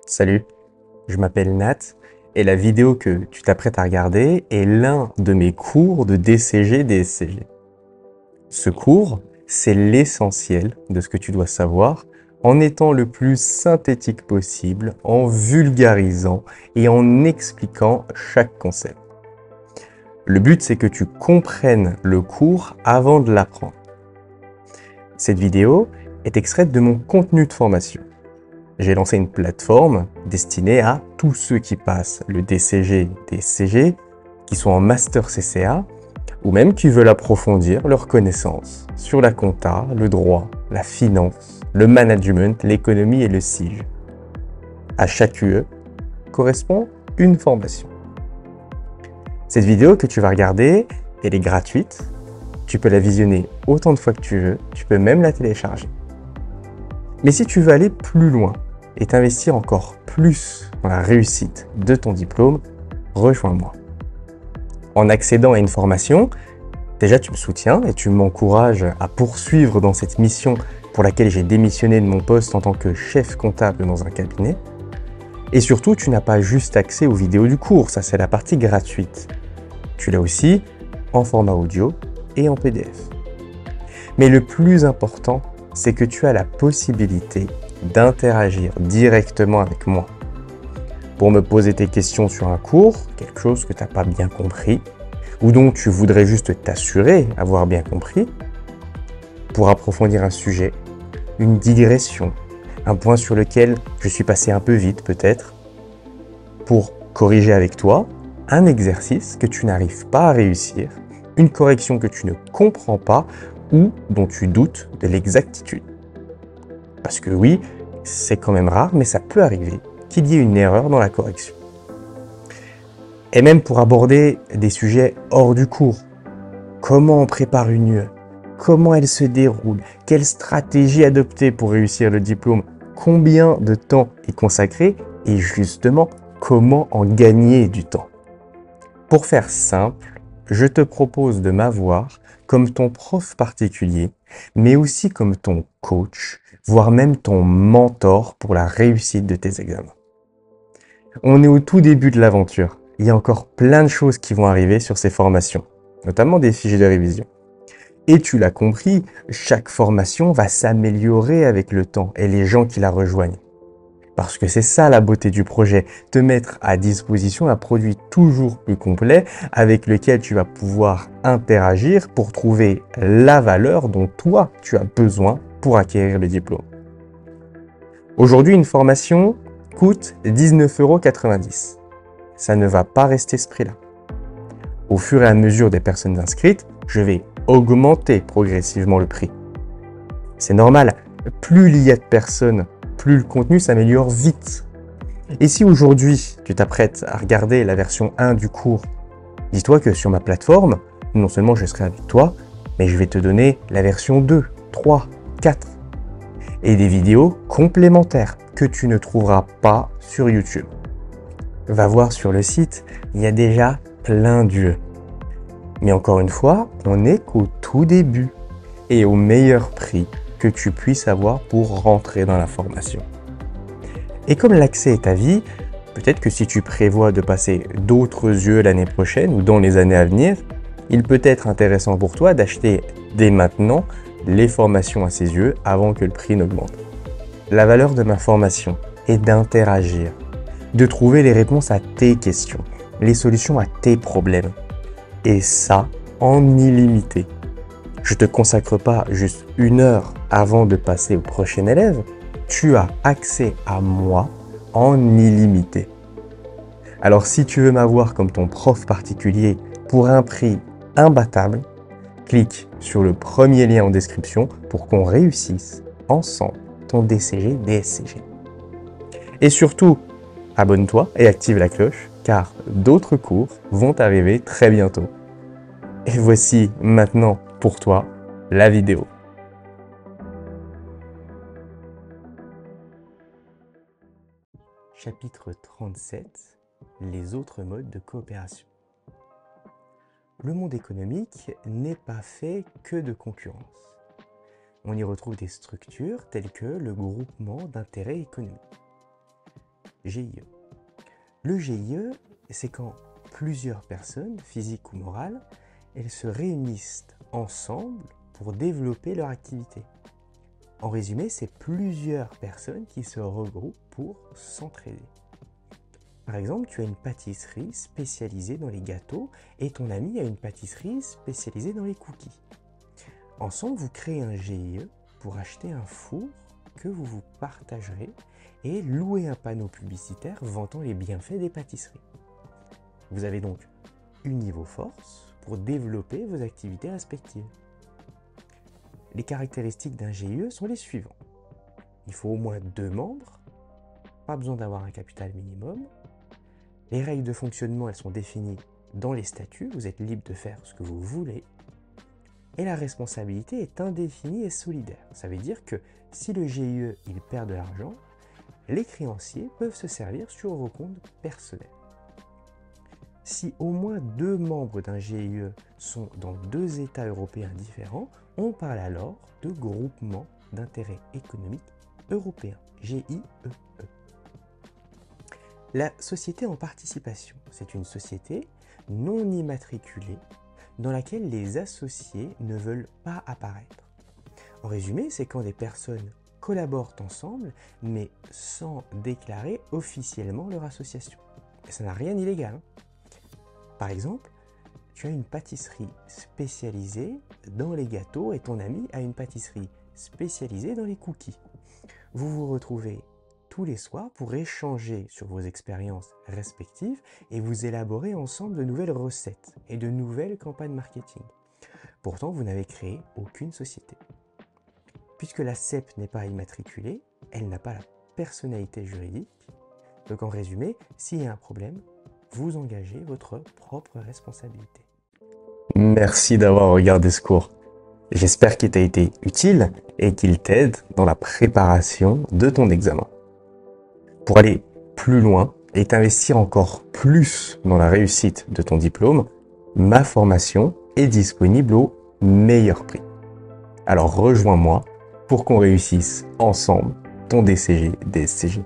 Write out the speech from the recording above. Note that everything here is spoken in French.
Salut, je m'appelle Nat et la vidéo que tu t'apprêtes à regarder est l'un de mes cours de DCG-DSCG. Ce cours, c'est l'essentiel de ce que tu dois savoir en étant le plus synthétique possible, en vulgarisant et en expliquant chaque concept. Le but, c'est que tu comprennes le cours avant de l'apprendre. Cette vidéo est extraite de mon contenu de formation. J'ai lancé une plateforme destinée à tous ceux qui passent le DCG, DSCG, qui sont en Master CCA, ou même qui veulent approfondir leurs connaissances sur la compta, le droit, la finance, le management, l'économie et le SIG. À chaque UE correspond une formation. Cette vidéo que tu vas regarder, elle est gratuite. Tu peux la visionner autant de fois que tu veux, tu peux même la télécharger. Mais si tu veux aller plus loin et t'investir encore plus dans la réussite de ton diplôme, rejoins-moi. En accédant à une formation, déjà tu me soutiens et tu m'encourages à poursuivre dans cette mission pour laquelle j'ai démissionné de mon poste en tant que chef comptable dans un cabinet. Et surtout, tu n'as pas juste accès aux vidéos du cours, ça c'est la partie gratuite. Tu l'as aussi en format audio et en PDF. Mais le plus important, c'est que tu as la possibilité d'interagir directement avec moi. Pour me poser tes questions sur un cours, quelque chose que tu n'as pas bien compris, ou dont tu voudrais juste t'assurer avoir bien compris, pour approfondir un sujet, une digression, un point sur lequel je suis passé un peu vite peut-être, pour corriger avec toi un exercice que tu n'arrives pas à réussir, une correction que tu ne comprends pas ou dont tu doutes de l'exactitude. Parce que oui, c'est quand même rare, mais ça peut arriver qu'il y ait une erreur dans la correction. Et même pour aborder des sujets hors du cours. Comment on prépare une UE? Comment elle se déroule? Quelle stratégie adopter pour réussir le diplôme? Combien de temps y consacrer? Et justement, comment en gagner du temps? Pour faire simple, je te propose de m'avoir comme ton prof particulier, mais aussi comme ton coach, voire même ton mentor pour la réussite de tes examens. On est au tout début de l'aventure. Il y a encore plein de choses qui vont arriver sur ces formations, notamment des fiches de révision. Et tu l'as compris, chaque formation va s'améliorer avec le temps et les gens qui la rejoignent. Parce que c'est ça la beauté du projet, te mettre à disposition un produit toujours plus complet avec lequel tu vas pouvoir interagir pour trouver la valeur dont toi tu as besoin pour acquérir le diplôme. Aujourd'hui, une formation coûte 19,90 €. Ça ne va pas rester ce prix-là. Au fur et à mesure des personnes inscrites, je vais augmenter progressivement le prix. C'est normal, plus il y a de personnes, plus le contenu s'améliore vite. Et si aujourd'hui, tu t'apprêtes à regarder la version 1 du cours, dis-toi que sur ma plateforme, non seulement je serai avec toi, mais je vais te donner la version 2, 3, 4 et des vidéos complémentaires que tu ne trouveras pas sur YouTube. Va voir sur le site, il y a déjà plein d'UE. Mais encore une fois, on n'est qu'au tout début et au meilleur prix que tu puisses avoir pour rentrer dans la formation. Et comme l'accès est à vie, peut-être que si tu prévois de passer d'autres UE l'année prochaine ou dans les années à venir, il peut être intéressant pour toi d'acheter dès maintenant les formations à ces UE avant que le prix n'augmente. La valeur de ma formation est d'interagir, de trouver les réponses à tes questions, les solutions à tes problèmes. Et ça, en illimité. Je ne te consacre pas juste 1 heure avant de passer au prochain élève. Tu as accès à moi en illimité. Alors si tu veux m'avoir comme ton prof particulier pour un prix imbattable, clique sur le premier lien en description pour qu'on réussisse ensemble ton DCG-DSCG. Et surtout, abonne-toi et active la cloche car d'autres cours vont arriver très bientôt. Et voici maintenant pour toi la vidéo. Chapitre 37. Les autres modes de coopération. Le monde économique n'est pas fait que de concurrence. On y retrouve des structures telles que le groupement d'intérêt économique. GIE. Le GIE, c'est quand plusieurs personnes, physiques ou morales, elles se réunissent ensemble pour développer leur activité. En résumé, c'est plusieurs personnes qui se regroupent pour s'entraider. Par exemple, tu as une pâtisserie spécialisée dans les gâteaux et ton ami a une pâtisserie spécialisée dans les cookies. Ensemble, vous créez un GIE pour acheter un four que vous partagerez et louer un panneau publicitaire vantant les bienfaits des pâtisseries. Vous avez donc uni vos forces pour développer vos activités respectives. Les caractéristiques d'un GIE sont les suivants. Il faut au moins 2 membres, pas besoin d'avoir un capital minimum. Les règles de fonctionnement, elles sont définies dans les statuts, vous êtes libre de faire ce que vous voulez. Et la responsabilité est indéfinie et solidaire. Ça veut dire que si le GIE il perd de l'argent, les créanciers peuvent se servir sur vos comptes personnels. Si au moins 2 membres d'un GIE sont dans 2 États européens différents, on parle alors de groupement d'intérêt économique européen, GIEE. La société en participation, c'est une société non immatriculée dans laquelle les associés ne veulent pas apparaître. En résumé, c'est quand des personnes collaborent ensemble, mais sans déclarer officiellement leur association. Et ça n'a rien d'illégal, hein. Par exemple, tu as une pâtisserie spécialisée dans les gâteaux et ton ami a une pâtisserie spécialisée dans les cookies. Vous vous retrouvez tous les soirs pour échanger sur vos expériences respectives et vous élaborer ensemble de nouvelles recettes et de nouvelles campagnes marketing. Pourtant, vous n'avez créé aucune société. Puisque la CEP n'est pas immatriculée, elle n'a pas la personnalité juridique. Donc en résumé, s'il y a un problème, vous engagez votre propre responsabilité. Merci d'avoir regardé ce cours. J'espère qu'il t'a été utile et qu'il t'aide dans la préparation de ton examen. Pour aller plus loin et t'investir encore plus dans la réussite de ton diplôme, ma formation est disponible au meilleur prix. Alors rejoins-moi pour qu'on réussisse ensemble ton DCG, DSCG.